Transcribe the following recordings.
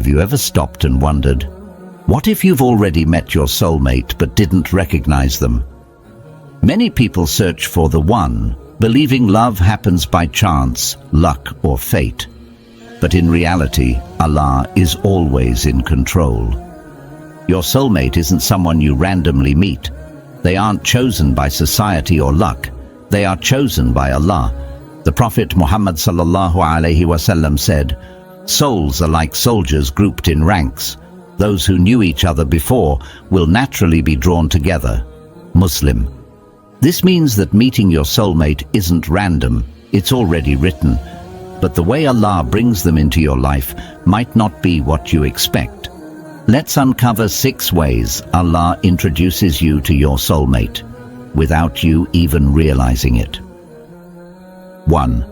Have you ever stopped and wondered, what if you've already met your soulmate but didn't recognize them? Many people search for the one, believing love happens by chance, luck, or fate. But in reality, Allah is always in control. Your soulmate isn't someone you randomly meet. They aren't chosen by society or luck. They are chosen by Allah. The Prophet Muhammad ﷺ said, "Souls are like soldiers grouped in ranks. Those who knew each other before will naturally be drawn together." Muslim. This means that meeting your soulmate isn't random, it's already written. But the way Allah brings them into your life might not be what you expect. Let's uncover 6 ways Allah introduces you to your soulmate, without you even realizing it. 1.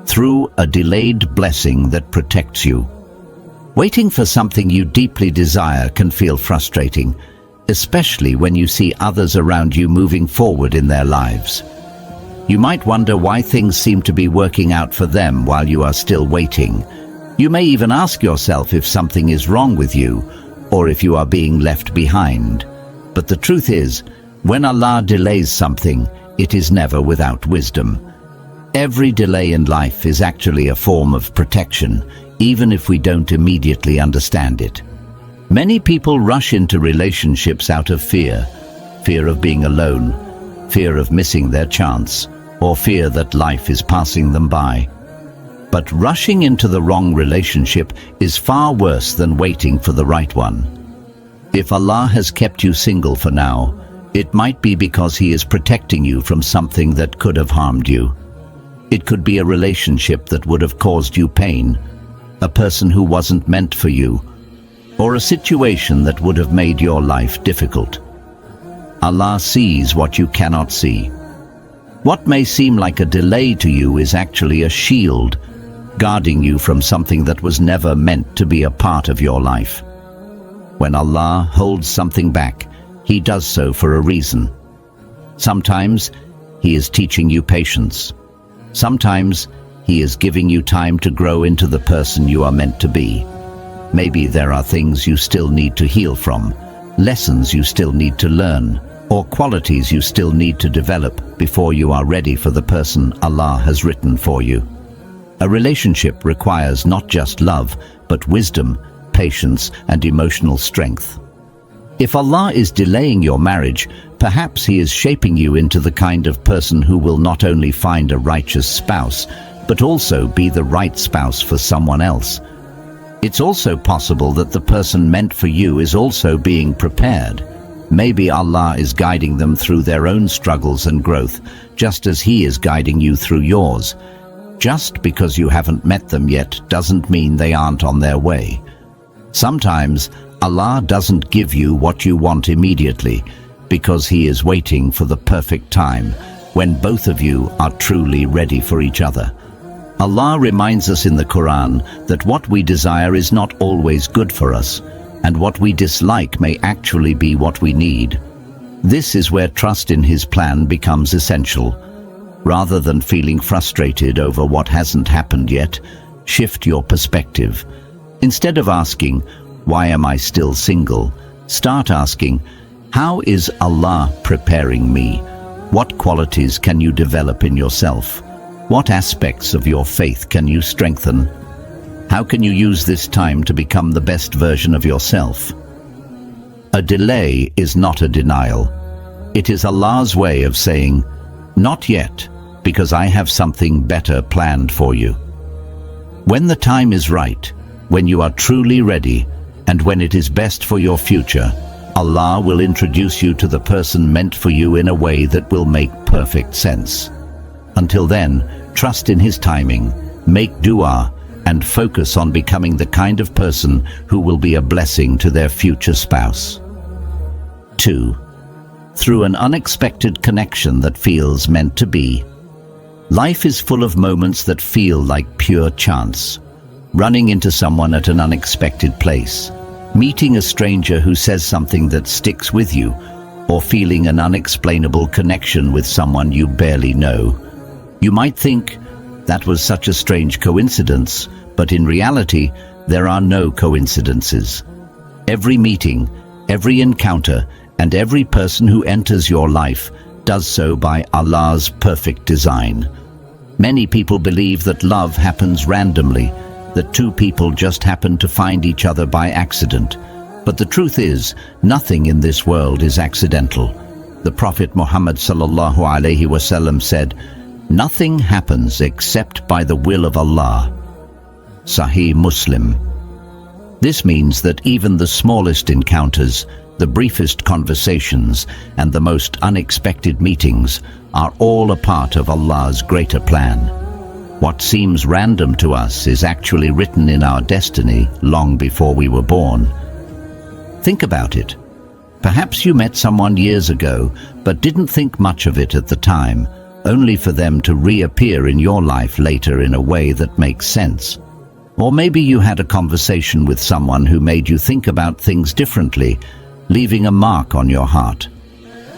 Through a delayed blessing that protects you. Waiting for something you deeply desire can feel frustrating, especially when you see others around you moving forward in their lives. You might wonder why things seem to be working out for them while you are still waiting. You may even ask yourself if something is wrong with you, or if you are being left behind. But the truth is, when Allah delays something, it is never without wisdom. Every delay in life is actually a form of protection, even if we don't immediately understand it. Many people rush into relationships out of fear. Fear of being alone, fear of missing their chance, or fear that life is passing them by. But rushing into the wrong relationship is far worse than waiting for the right one. If Allah has kept you single for now, it might be because He is protecting you from something that could have harmed you. It could be a relationship that would have caused you pain, a person who wasn't meant for you, or a situation that would have made your life difficult. Allah sees what you cannot see. What may seem like a delay to you is actually a shield, guarding you from something that was never meant to be a part of your life. When Allah holds something back, He does so for a reason. Sometimes He is teaching you patience. Sometimes He is giving you time to grow into the person you are meant to be. Maybe there are things you still need to heal from, lessons you still need to learn, or qualities you still need to develop before you are ready for the person Allah has written for you. A relationship requires not just love, but wisdom, patience, and emotional strength. If Allah is delaying your marriage, perhaps He is shaping you into the kind of person who will not only find a righteous spouse, but also be the right spouse for someone else. It's also possible that the person meant for you is also being prepared. Maybe Allah is guiding them through their own struggles and growth, just as He is guiding you through yours. Just because you haven't met them yet doesn't mean they aren't on their way. Sometimes Allah doesn't give you what you want immediately, because He is waiting for the perfect time, when both of you are truly ready for each other. Allah reminds us in the Quran that what we desire is not always good for us, and what we dislike may actually be what we need. This is where trust in His plan becomes essential. Rather than feeling frustrated over what hasn't happened yet, shift your perspective. Instead of asking, "Why am I still single?" start asking, "How is Allah preparing me? What qualities can you develop in yourself? What aspects of your faith can you strengthen? How can you use this time to become the best version of yourself?" A delay is not a denial. It is Allah's way of saying, "Not yet, because I have something better planned for you." When the time is right, when you are truly ready, and when it is best for your future, Allah will introduce you to the person meant for you in a way that will make perfect sense. Until then, trust in His timing, make dua, and focus on becoming the kind of person who will be a blessing to their future spouse. 2. Through an unexpected connection that feels meant to be. Life is full of moments that feel like pure chance. Running into someone at an unexpected place, meeting a stranger who says something that sticks with you, or feeling an unexplainable connection with someone you barely know. You might think, that was such a strange coincidence, but in reality, There are no coincidences. Every meeting, every encounter, and every person who enters your life does so by Allah's perfect design. Many people believe that love happens randomly, that two people just happen to find each other by accident. But the truth is, nothing in this world is accidental. The Prophet Muhammad ﷺ said, "Nothing happens except by the will of Allah." Sahih Muslim. This means that even the smallest encounters, the briefest conversations, and the most unexpected meetings are all a part of Allah's greater plan. What seems random to us is actually written in our destiny long before we were born. Think about it. Perhaps you met someone years ago, but didn't think much of it at the time, only for them to reappear in your life later in a way that makes sense. Or maybe you had a conversation with someone who made you think about things differently, leaving a mark on your heart.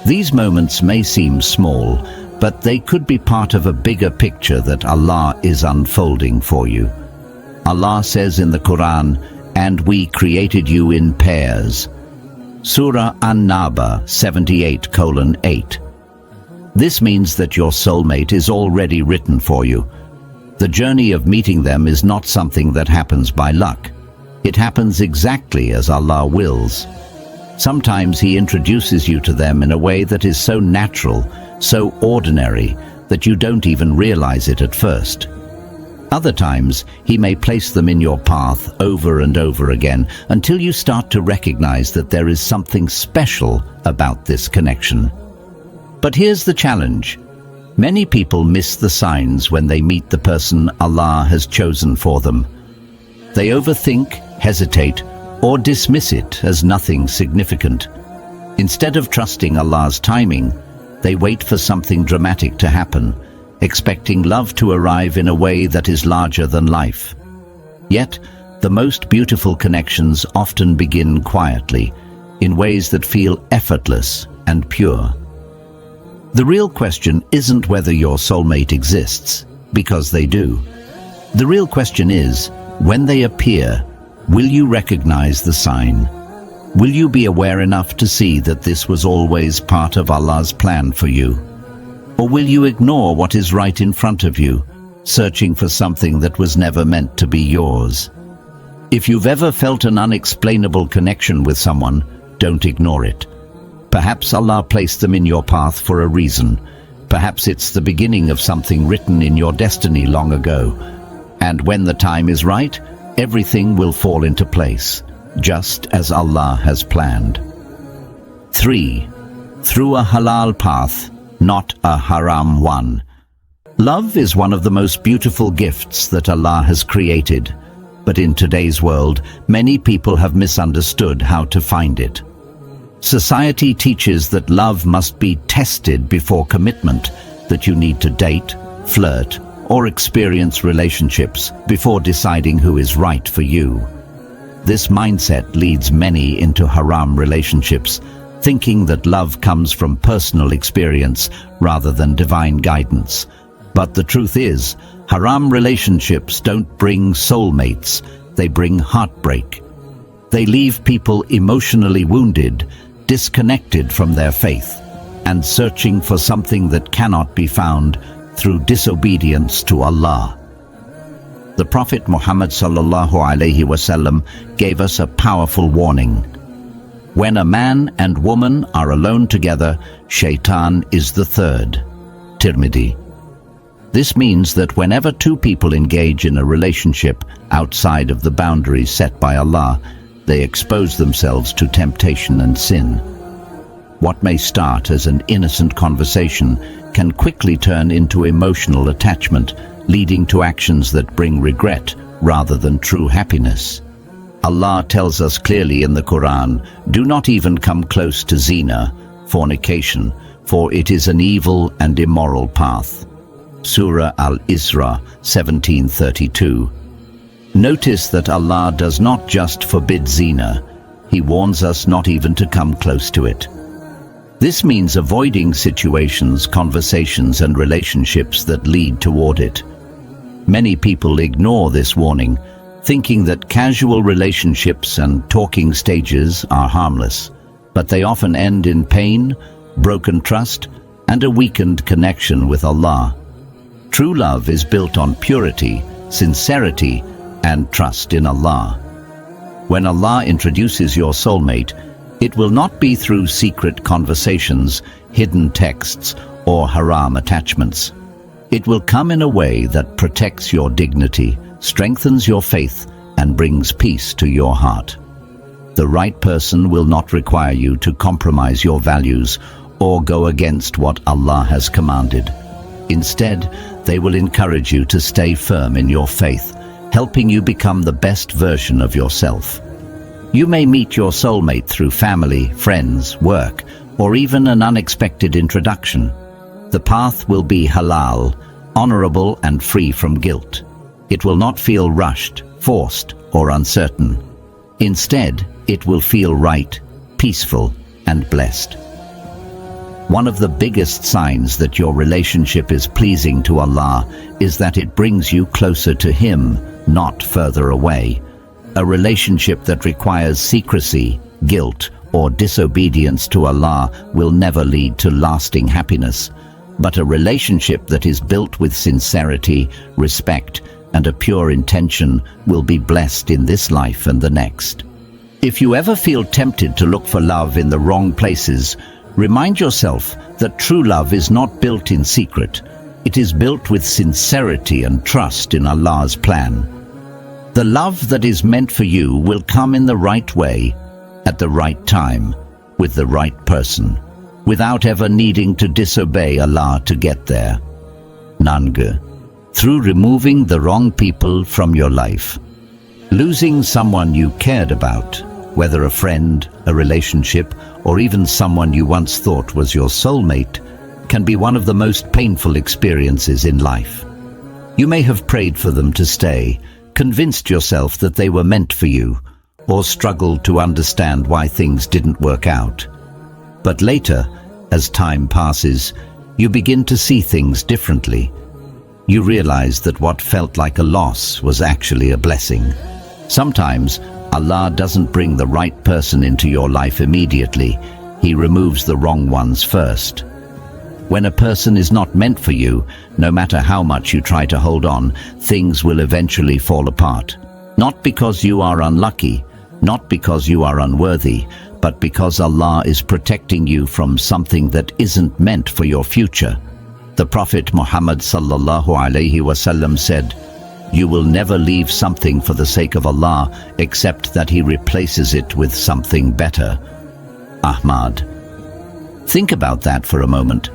These moments may seem small, but they could be part of a bigger picture that Allah is unfolding for you. Allah says in the Quran, "And we created you in pairs." Surah An-Naba 78:8. This means that your soulmate is already written for you. The journey of meeting them is not something that happens by luck. It happens exactly as Allah wills. Sometimes He introduces you to them in a way that is so natural, so ordinary, that you don't even realize it at first. Other times, He may place them in your path over and over again until you start to recognize that there is something special about this connection. But here's the challenge. Many people miss the signs when they meet the person Allah has chosen for them. They overthink, hesitate, or dismiss it as nothing significant. Instead of trusting Allah's timing, they wait for something dramatic to happen, expecting love to arrive in a way that is larger than life. Yet, the most beautiful connections often begin quietly, in ways that feel effortless and pure. The real question isn't whether your soulmate exists, because they do. The real question is, when they appear, will you recognize the sign? Will you be aware enough to see that this was always part of Allah's plan for you? Or will you ignore what is right in front of you, searching for something that was never meant to be yours? If you've ever felt an unexplainable connection with someone, don't ignore it. Perhaps Allah placed them in your path for a reason. Perhaps it's the beginning of something written in your destiny long ago. And when the time is right, everything will fall into place, just as Allah has planned. 3. Through a halal path, not a haram one. Love is one of the most beautiful gifts that Allah has created. But in today's world, many people have misunderstood how to find it. Society teaches that love must be tested before commitment, that you need to date, flirt, or experience relationships before deciding who is right for you. This mindset leads many into haram relationships, thinking that love comes from personal experience rather than divine guidance. But the truth is, haram relationships don't bring soulmates, they bring heartbreak. They leave people emotionally wounded, disconnected from their faith, and searching for something that cannot be found through disobedience to Allah. The Prophet Muhammad ﷺ gave us a powerful warning. When a man and woman are alone together, Shaitan is the third. Tirmidhi. This means that whenever two people engage in a relationship outside of the boundaries set by Allah, they expose themselves to temptation and sin. What may start as an innocent conversation can quickly turn into emotional attachment, leading to actions that bring regret rather than true happiness. Allah tells us clearly in the Quran, "Do not even come close to zina," fornication, "for it is an evil and immoral path." Surah Al-Isra 17:32. Notice that Allah does not just forbid zina, He warns us not even to come close to it. This means avoiding situations, conversations, and relationships that lead toward it. Many people ignore this warning, thinking that casual relationships and talking stages are harmless, but they often end in pain, broken trust, and a weakened connection with Allah. True love is built on purity, sincerity, and trust in Allah. When Allah introduces your soulmate, it will not be through secret conversations, hidden texts, or haram attachments. It will come in a way that protects your dignity, strengthens your faith, and brings peace to your heart. The right person will not require you to compromise your values or go against what Allah has commanded. Instead, they will encourage you to stay firm in your faith, helping you become the best version of yourself. You may meet your soulmate through family, friends, work, or even an unexpected introduction. The path will be halal, honorable, and free from guilt. It will not feel rushed, forced, or uncertain. Instead, it will feel right, peaceful, and blessed. One of the biggest signs that your relationship is pleasing to Allah is that it brings you closer to Him, not further away. A relationship that requires secrecy, guilt, or disobedience to Allah will never lead to lasting happiness. But a relationship that is built with sincerity, respect, and a pure intention will be blessed in this life and the next. If you ever feel tempted to look for love in the wrong places, remind yourself that true love is not built in secret. It is built with sincerity and trust in Allah's plan. The love that is meant for you will come in the right way, at the right time, with the right person, without ever needing to disobey Allah to get there. Nanga. Through removing the wrong people from your life. Losing someone you cared about, whether a friend, a relationship, or even someone you once thought was your soulmate, can be one of the most painful experiences in life. You may have prayed for them to stay, convinced yourself that they were meant for you, or struggled to understand why things didn't work out. But later, as time passes, you begin to see things differently. You realize that what felt like a loss was actually a blessing. Sometimes, Allah doesn't bring the right person into your life immediately. He removes the wrong ones first. When a person is not meant for you, no matter how much you try to hold on, things will eventually fall apart. Not because you are unlucky, not because you are unworthy, but because Allah is protecting you from something that isn't meant for your future. The Prophet Muhammad sallallahu alaihi wasallam said, "You will never leave something for the sake of Allah except that He replaces it with something better." Ahmad. Think about that for a moment.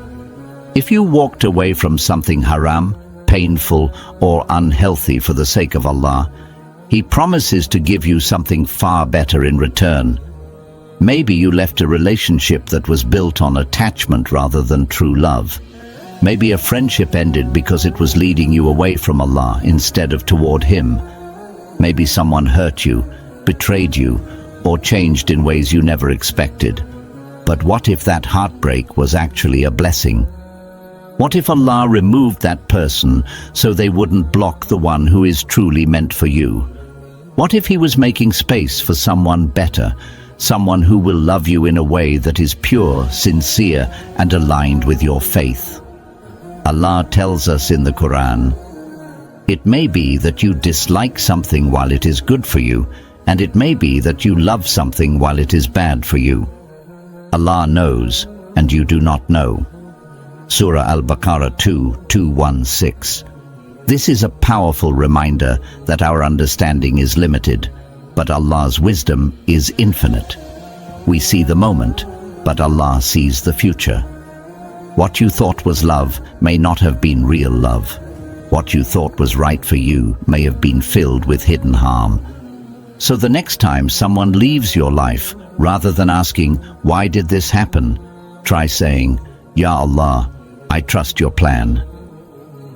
If you walked away from something haram, painful, or unhealthy for the sake of Allah, He promises to give you something far better in return. Maybe you left a relationship that was built on attachment rather than true love. Maybe a friendship ended because it was leading you away from Allah instead of toward Him. Maybe someone hurt you, betrayed you, or changed in ways you never expected. But what if that heartbreak was actually a blessing? What if Allah removed that person so they wouldn't block the one who is truly meant for you? What if He was making space for someone better, someone who will love you in a way that is pure, sincere, and aligned with your faith? Allah tells us in the Quran, "It may be that you dislike something while it is good for you, and it may be that you love something while it is bad for you. Allah knows, and you do not know." Surah Al-Baqarah 2:216. This is a powerful reminder that our understanding is limited, but Allah's wisdom is infinite. We see the moment, but Allah sees the future. What you thought was love may not have been real love. What you thought was right for you may have been filled with hidden harm. So the next time someone leaves your life, rather than asking, "Why did this happen?" try saying, "Ya Allah, I trust your plan."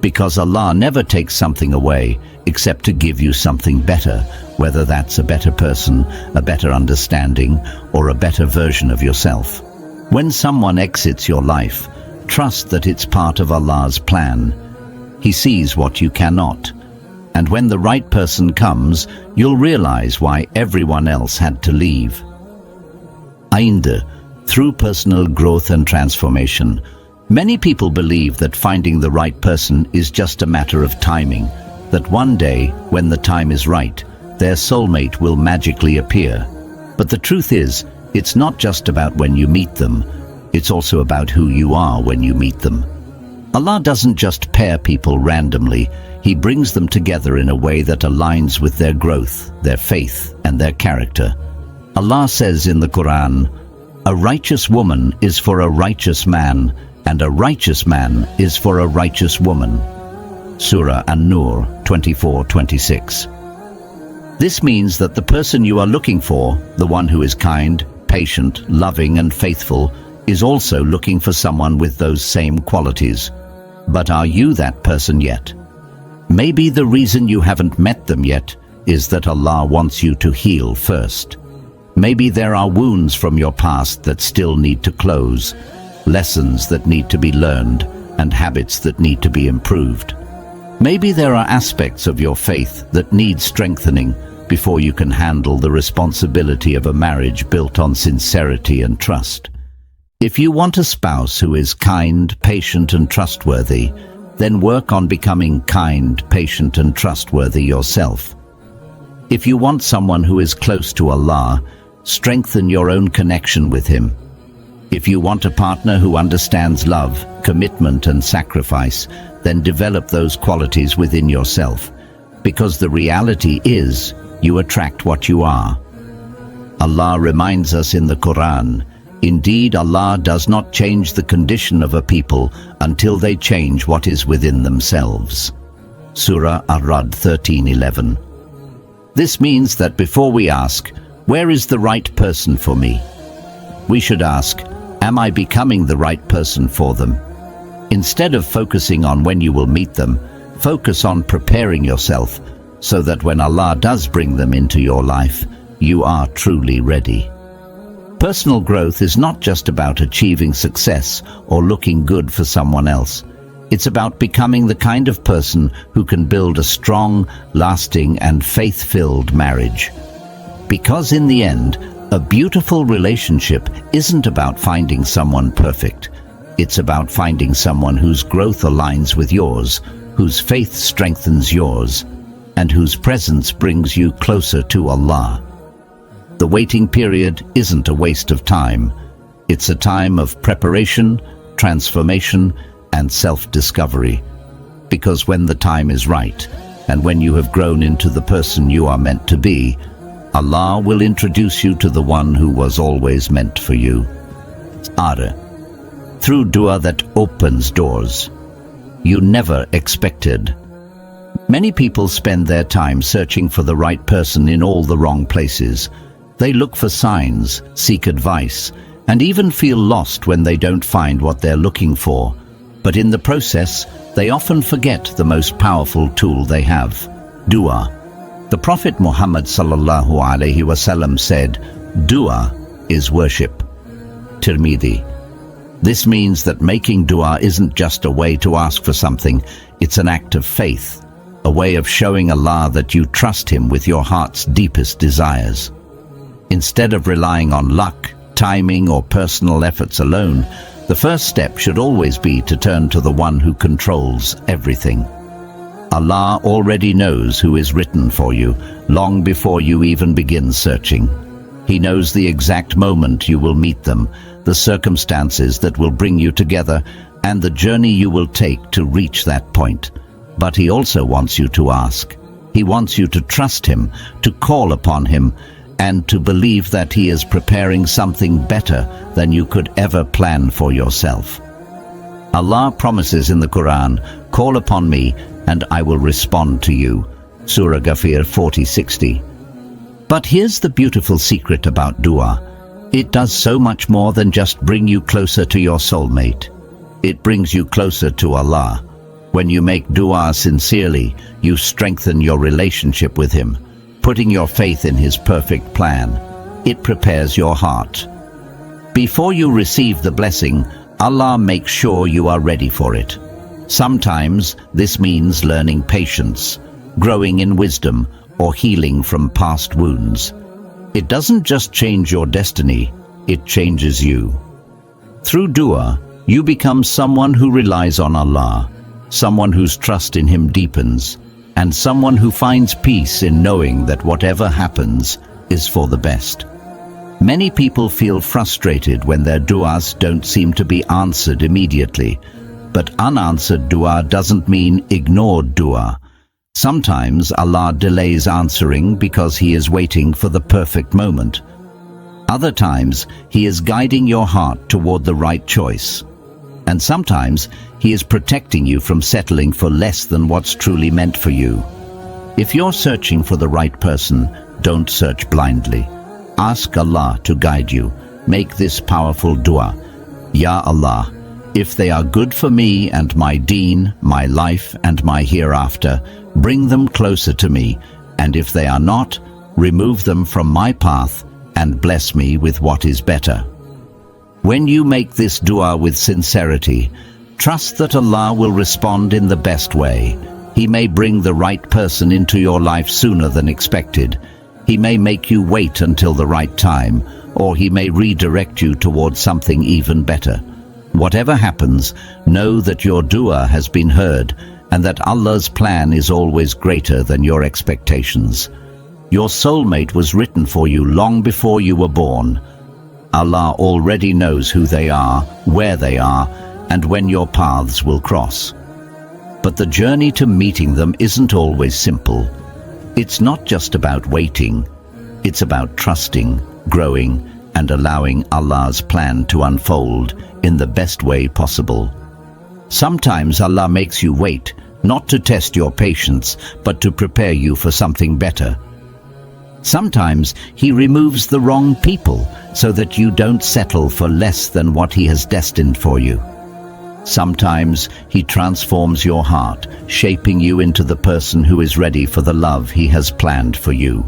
Because Allah never takes something away except to give you something better, whether that's a better person, a better understanding, or a better version of yourself. When someone exits your life, trust that it's part of Allah's plan. He sees what you cannot. And when the right person comes, you'll realize why everyone else had to leave. Einde. Through personal growth and transformation, many people believe that finding the right person is just a matter of timing, that one day, when the time is right, their soulmate will magically appear. But the truth is, it's not just about when you meet them, it's also about who you are when you meet them. Allah doesn't just pair people randomly, He brings them together in a way that aligns with their growth, their faith, and their character. Allah says in the Quran, "A righteous woman is for a righteous man, and a righteous man is for a righteous woman." Surah An-Nur 24:26. This means that the person you are looking for, the one who is kind, patient, loving, and faithful, is also looking for someone with those same qualities. But are you that person yet? Maybe the reason you haven't met them yet is that Allah wants you to heal first. Maybe there are wounds from your past that still need to close, lessons that need to be learned, and habits that need to be improved. Maybe there are aspects of your faith that need strengthening before you can handle the responsibility of a marriage built on sincerity and trust. If you want a spouse who is kind, patient, and trustworthy, then work on becoming kind, patient, and trustworthy yourself. If you want someone who is close to Allah, strengthen your own connection with Him. If you want a partner who understands love, commitment, and sacrifice, then develop those qualities within yourself, because the reality is, you attract what you are. Allah reminds us in the Quran, "Indeed, Allah does not change the condition of a people until they change what is within themselves." Surah Ar-Rad 13:11. This means that before we ask, "Where is the right person for me?" we should ask, "Am I becoming the right person for them?" Instead of focusing on when you will meet them, focus on preparing yourself so that when Allah does bring them into your life, you are truly ready. Personal growth is not just about achieving success or looking good for someone else. It's about becoming the kind of person who can build a strong, lasting, and faith-filled marriage. Because in the end, a beautiful relationship isn't about finding someone perfect. It's about finding someone whose growth aligns with yours, whose faith strengthens yours, and whose presence brings you closer to Allah. The waiting period isn't a waste of time. It's a time of preparation, transformation, and self-discovery. Because when the time is right, and when you have grown into the person you are meant to be, Allah will introduce you to the one who was always meant for you. Ara. Through dua that opens doors you never expected. Many people spend their time searching for the right person in all the wrong places. They look for signs, seek advice, and even feel lost when they don't find what they're looking for. But in the process, they often forget the most powerful tool they have, dua. The Prophet Muhammad sallallahu alaihi wasallam said, "Dua is worship." Tirmidhi. This means that making dua isn't just a way to ask for something, it's an act of faith, a way of showing Allah that you trust Him with your heart's deepest desires. Instead of relying on luck, timing, or personal efforts alone, the first step should always be to turn to the one who controls everything. Allah already knows who is written for you, long before you even begin searching. He knows the exact moment you will meet them, the circumstances that will bring you together, and the journey you will take to reach that point. But He also wants you to ask. He wants you to trust Him, to call upon Him, and to believe that He is preparing something better than you could ever plan for yourself. Allah promises in the Quran, "Call upon me, and I will respond to you." Surah Ghafir 40:60. But here's the beautiful secret about dua. It does so much more than just bring you closer to your soulmate. It brings you closer to Allah. When you make dua sincerely, you strengthen your relationship with Him, putting your faith in His perfect plan. It prepares your heart. Before you receive the blessing, Allah makes sure you are ready for it. Sometimes this means learning patience, growing in wisdom, or healing from past wounds. It doesn't just change your destiny, it changes you. Through dua, you become someone who relies on Allah, someone whose trust in Him deepens, and someone who finds peace in knowing that whatever happens is for the best. Many people feel frustrated when their du'as don't seem to be answered immediately, but unanswered dua doesn't mean ignored dua. Sometimes Allah delays answering because He is waiting for the perfect moment. Other times, He is guiding your heart toward the right choice. And sometimes, He is protecting you from settling for less than what's truly meant for you. If you're searching for the right person, don't search blindly. Ask Allah to guide you. Make this powerful dua. Ya Allah, if they are good for me and my deen, my life and my hereafter, bring them closer to me, and if they are not, remove them from my path and bless me with what is better. When you make this dua with sincerity, trust that Allah will respond in the best way. He may bring the right person into your life sooner than expected. He may make you wait until the right time, or He may redirect you towards something even better. Whatever happens, know that your dua has been heard and that Allah's plan is always greater than your expectations. Your soulmate was written for you long before you were born. Allah already knows who they are, where they are, and when your paths will cross. But the journey to meeting them isn't always simple. It's not just about waiting. It's about trusting, growing, and allowing Allah's plan to unfold in the best way possible. Sometimes Allah makes you wait, not to test your patience, but to prepare you for something better. Sometimes He removes the wrong people so that you don't settle for less than what He has destined for you. Sometimes He transforms your heart, shaping you into the person who is ready for the love He has planned for you.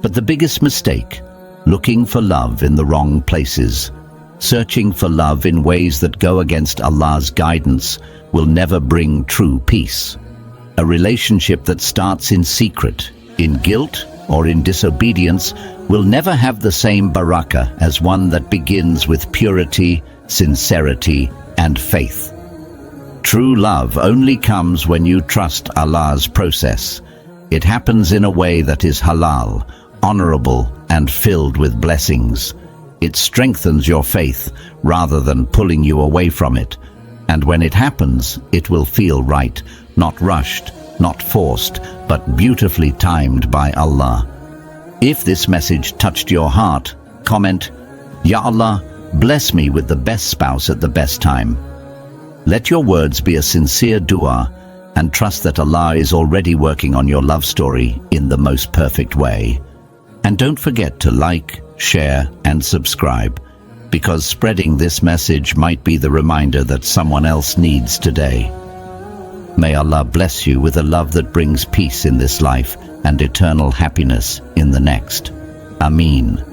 But the biggest mistake, looking for love in the wrong places, searching for love in ways that go against Allah's guidance, will never bring true peace. A relationship that starts in secret, in guilt, or in disobedience will never have the same barakah as one that begins with purity, sincerity, and faith. True love only comes when you trust Allah's process. It happens in a way that is halal, honorable, and filled with blessings. It strengthens your faith rather than pulling you away from it. And when it happens, it will feel right, not rushed, not forced, but beautifully timed by Allah. If this message touched your heart, comment, Ya Allah, bless me with the best spouse at the best time. Let your words be a sincere dua, and trust that Allah is already working on your love story in the most perfect way. And don't forget to like, share, and subscribe, because spreading this message might be the reminder that someone else needs today. May Allah bless you with a love that brings peace in this life and eternal happiness in the next. Ameen.